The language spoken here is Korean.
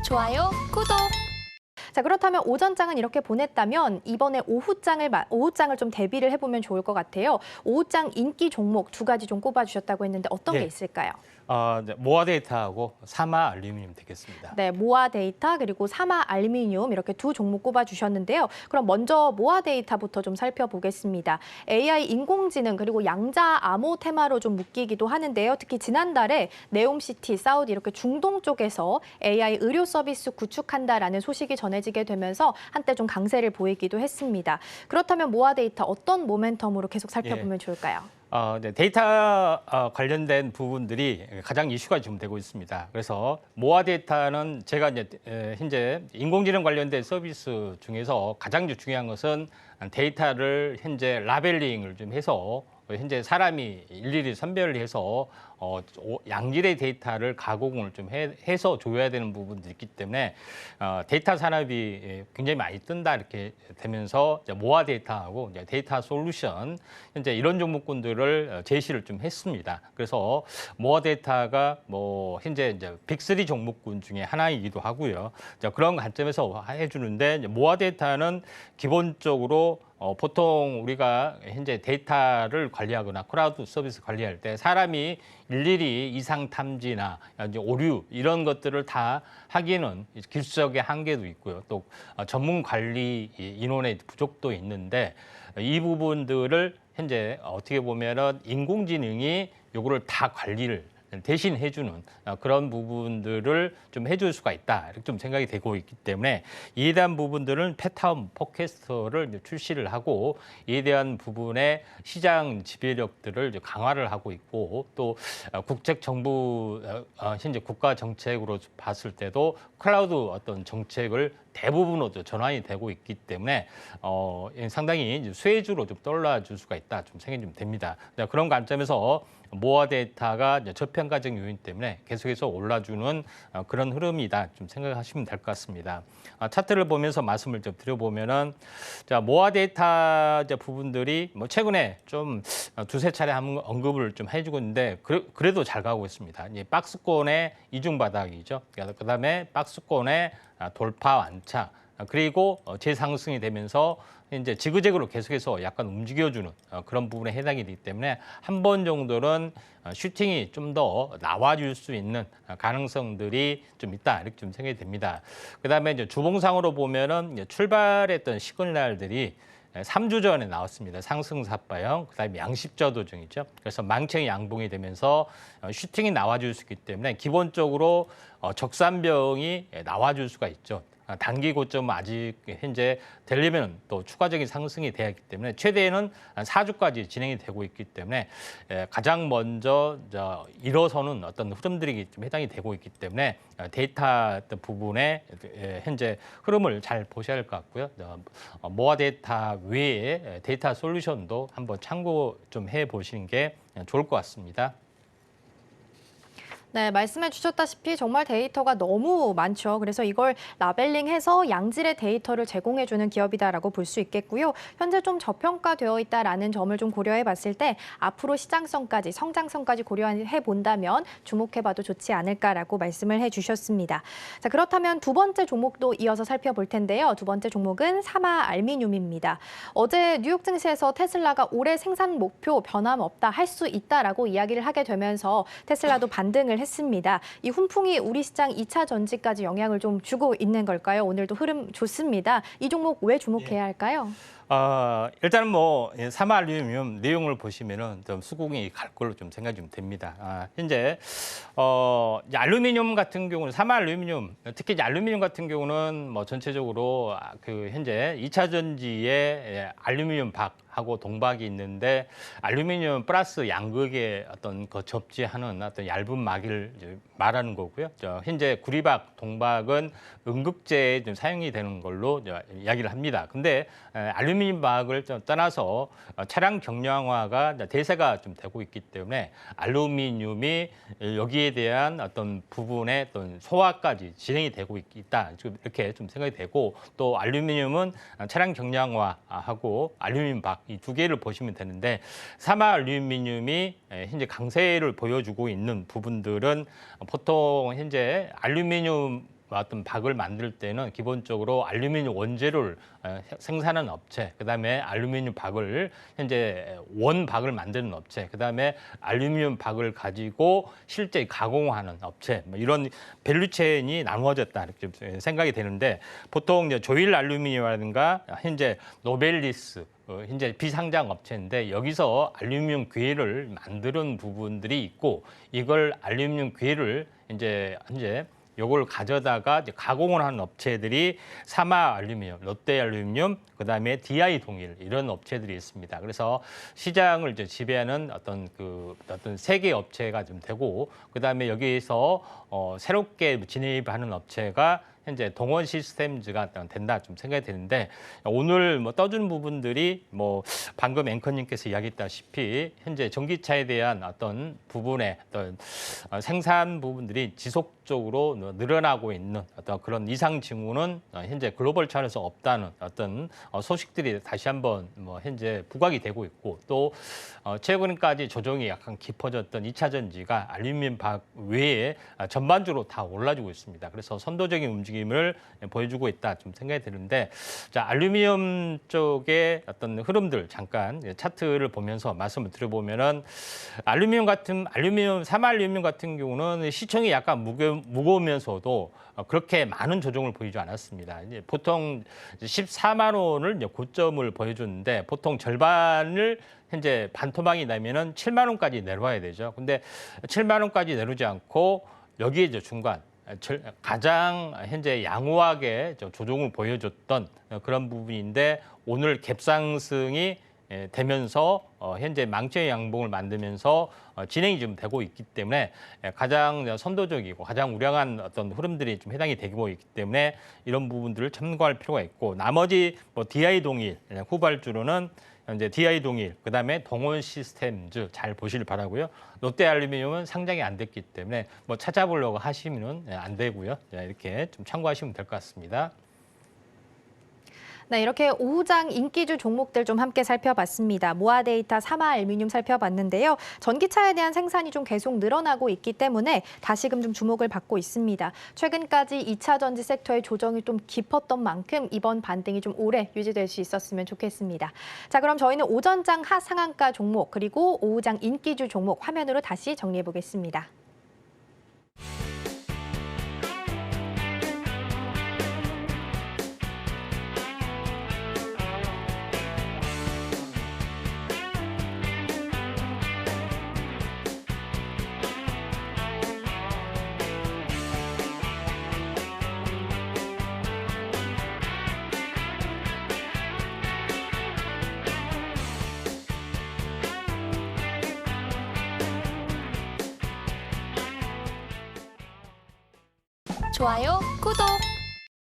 좋아요, 구독. 자, 그렇다면 오전장은 이렇게 보냈다면 이번에 오후장을 좀 대비를 해보면 좋을 것 같아요. 오후장 인기 종목 두 가지 좀 꼽아주셨다고 했는데 어떤 게 있을까요? 네, 모아 데이터하고 사마 알루미늄 되겠습니다. 네, 모아 데이터 그리고 사마 알루미늄 이렇게 두 종목 꼽아주셨는데요. 그럼 먼저 모아 데이터부터 좀 살펴보겠습니다. AI 인공지능 그리고 양자 암호 테마로 좀 묶이기도 하는데요. 특히 지난달에 네옴시티, 사우디 이렇게 중동 쪽에서 AI 의료 서비스 구축한다라는 소식이 전해지게 되면서 한때 좀 강세를 보이기도 했습니다. 그렇다면 모아 데이터 어떤 모멘텀으로 계속 살펴보면 좋을까요? 네, 데이터 관련된 부분들이 가장 이슈가 지금 되고 있습니다. 그래서 모아 데이터는 제가 이제 현재 인공지능 관련된 서비스 중에서 가장 중요한 것은 데이터를 현재 라벨링을 좀 해서 현재 사람이 일일이 선별을 해서 양질의 데이터를 가공을 좀 해서 줘야 되는 부분들이 있기 때문에 데이터 산업이 굉장히 많이 뜬다 이렇게 되면서 모아 데이터하고 데이터 솔루션 현재 이런 종목군들을 제시를 좀 했습니다. 그래서 모아 데이터가 뭐 현재 이제 빅3 종목군 중에 하나이기도 하고요. 그런 관점에서 해주는데 모아 데이터는 기본적으로 보통 우리가 현재 데이터를 관리하거나 클라우드 서비스 관리할 때 사람이 일일이 이상 탐지나 이제 오류 이런 것들을 다 하기에는 기술적인 한계도 있고요. 또 전문 관리 인원의 부족도 있는데 이 부분들을 현재 어떻게 보면은 인공지능이 요거를 다 관리를 대신 해주는 그런 부분들을 좀 해줄 수가 있다 이렇게 좀 생각이 되고 있기 때문에 이에 대한 부분들은 패턴 포캐스터를 출시를 하고 이에 대한 부분의 시장 지배력들을 강화를 하고 있고 또 국책 정부 현재 국가 정책으로 봤을 때도 클라우드 어떤 정책을 대부분으로 전환이 되고 있기 때문에 상당히 수혜주로 좀 떠올라줄 수가 있다 좀 생각이 좀 됩니다. 그런 관점에서 모아 데이터가 저평가적 요인 때문에 계속해서 올라주는 그런 흐름이다 좀 생각하시면 될 것 같습니다. 차트를 보면서 말씀을 좀 드려보면은 모아 데이터 부분들이 뭐 최근에 좀 두세 차례 언급을 좀 해주고 있는데 그래도 잘 가고 있습니다. 이제 박스권의 이중 바닥이죠. 그다음에 박스권의 돌파 완차 그리고 재상승이 되면서 이제 지그재그로 계속해서 약간 움직여주는 그런 부분에 해당이 되기 때문에 한 번 정도는 슈팅이 좀 더 나와줄 수 있는 가능성들이 좀 있다 이렇게 좀 생각이 됩니다. 그다음에 이제 주봉상으로 보면은 이제 출발했던 시그널들이 3주 전에 나왔습니다. 상승사파형, 그다음에 양십자 도정이죠. 그래서 망청이 양봉이 되면서 슈팅이 나와줄 수 있기 때문에 기본적으로 적산병이 나와줄 수가 있죠. 단기 고점 아직 현재 되려면 또 추가적인 상승이 돼야 하기 때문에 최대는 4주까지 진행이 되고 있기 때문에 가장 먼저 일어서는 어떤 흐름들이 좀 해당이 되고 있기 때문에 데이터 부분에 현재 흐름을 잘 보셔야 할 것 같고요. 모아 데이터 외에 데이터 솔루션도 한번 참고 좀 해보시는 게 좋을 것 같습니다. 네, 말씀해 주셨다시피 정말 데이터가 너무 많죠. 그래서 이걸 라벨링해서 양질의 데이터를 제공해주는 기업이다라고 볼 수 있겠고요. 현재 좀 저평가되어 있다라는 점을 좀 고려해 봤을 때 앞으로 시장성까지, 성장성까지 고려해 본다면 주목해봐도 좋지 않을까라고 말씀을 해주셨습니다. 자, 그렇다면 두 번째 종목도 이어서 살펴볼 텐데요. 두 번째 종목은 사마 알루미늄입니다. 어제 뉴욕 증시에서 테슬라가 올해 생산 목표 변함없다, 할 수 있다라고 이야기를 하게 되면서 테슬라도 반등을 했습니다. 이 훈풍이 우리 시장 2차 전지까지 영향을 좀 주고 있는 걸까요? 오늘도 흐름 좋습니다. 이 종목 왜 주목해야 할까요? 일단은 뭐 사마 알루미늄 내용을 보시면은 좀 수긍이 갈 걸로 좀 생각이 좀 됩니다. 현재 알루미늄 같은 경우는 사마 알루미늄 특히 이제 알루미늄 같은 경우는 뭐 전체적으로 그 현재 2차 전지에 알루미늄 박하고 동박이 있는데 알루미늄 플러스 양극의 어떤 그 접지하는 어떤 얇은 막을 말하는 거고요. 현재 구리박, 동박은 음극재에 좀 사용이 되는 걸로 이야기를 합니다. 근데 알루미늄 박을 좀 떠나서 차량 경량화가 대세가 좀 되고 있기 때문에 알루미늄이 여기에 대한 어떤 부분의 어떤 소화까지 진행이 되고 있다. 이렇게 좀 생각이 되고 또 알루미늄은 차량 경량화하고 알루미늄 박 이 두 개를 보시면 되는데 사마 알루미늄이 현재 강세를 보여주고 있는 부분들은 보통 현재 알루미늄 어떤 박을 만들 때는 기본적으로 알루미늄 원재료를 생산하는 업체, 그다음에 알루미늄 박을 현재 원박을 만드는 업체, 그다음에 알루미늄 박을 가지고 실제 가공하는 업체, 뭐 이런 밸류체인이 나누어졌다 이렇게 좀 생각이 되는데, 보통 이제 조일 알루미늄이라든가 현재 노벨리스 현재 비상장 업체인데, 여기서 알루미늄 괴를 만드는 부분들이 있고, 이걸 알루미늄 괴를 이제 현재 요걸 가져다가 이제 가공을 하는 업체들이 사마 알루미늄, 롯데 알루미늄, 그다음에 DI 동일 이런 업체들이 있습니다. 그래서 시장을 이제 지배하는 어떤 세계 업체가 좀 되고, 그다음에 여기에서 새롭게 진입하는 업체가 현재 동원 시스템즈가 된다 좀 생각이 되는데, 오늘 뭐 떠준 부분들이 뭐 방금 앵커님께서 이야기했다시피 현재 전기차에 대한 어떤 부분의 어떤 생산 부분들이 지속적으로 늘어나고 있는 어떤 그런 이상 징후는 현재 글로벌 차원에서 없다는 어떤 소식들이 다시 한번 뭐 현재 부각이 되고 있고, 또 최근까지 조정이 약간 깊어졌던 2차 전지가 알루미늄 박 외에 전반적으로 다 올라주고 있습니다. 그래서 선도적인 움직임을 보여주고 있다 좀 생각이 드는데, 자, 알루미늄 쪽의 어떤 흐름들 잠깐 차트를 보면서 말씀을 드려보면은, 사마알루미늄 같은 경우는 시총이 약간 무거우면서도 그렇게 많은 조정을 보이지 않았습니다. 이제 보통 14만 원을 이제 고점을 보여줬는데, 보통 절반을 현재 반토막이 나면은 7만 원까지 내려와야 되죠. 근데 7만 원까지 내려오지 않고 여기에 이제 중간 가장 현재 양호하게 조정을 보여줬던 그런 부분인데, 오늘 갭상승이 되면서 현재 망치의 양봉을 만들면서 진행이 좀 되고 있기 때문에, 가장 선도적이고 가장 우량한 어떤 흐름들이 좀 해당이 되고 있기 때문에 이런 부분들을 참고할 필요가 있고, 나머지 뭐 DI 동일 후발주로는 현재 DI 동일, 그다음에 동원 시스템즈 잘 보시길 바라고요. 롯데 알루미늄은 상장이 안 됐기 때문에 뭐 찾아보려고 하시면은 안 되고요. 이렇게 좀 참고하시면 될 것 같습니다. 네, 이렇게 오후장 인기주 종목들 좀 함께 살펴봤습니다. 모아데이터, 사마알루미늄 살펴봤는데요. 전기차에 대한 생산이 좀 계속 늘어나고 있기 때문에 다시금 좀 주목을 받고 있습니다. 최근까지 2차 전지 섹터의 조정이 좀 깊었던 만큼 이번 반등이 좀 오래 유지될 수 있었으면 좋겠습니다. 자, 그럼 저희는 오전장 하상한가 종목 그리고 오후장 인기주 종목 화면으로 다시 정리해 보겠습니다. 좋아요, 구독!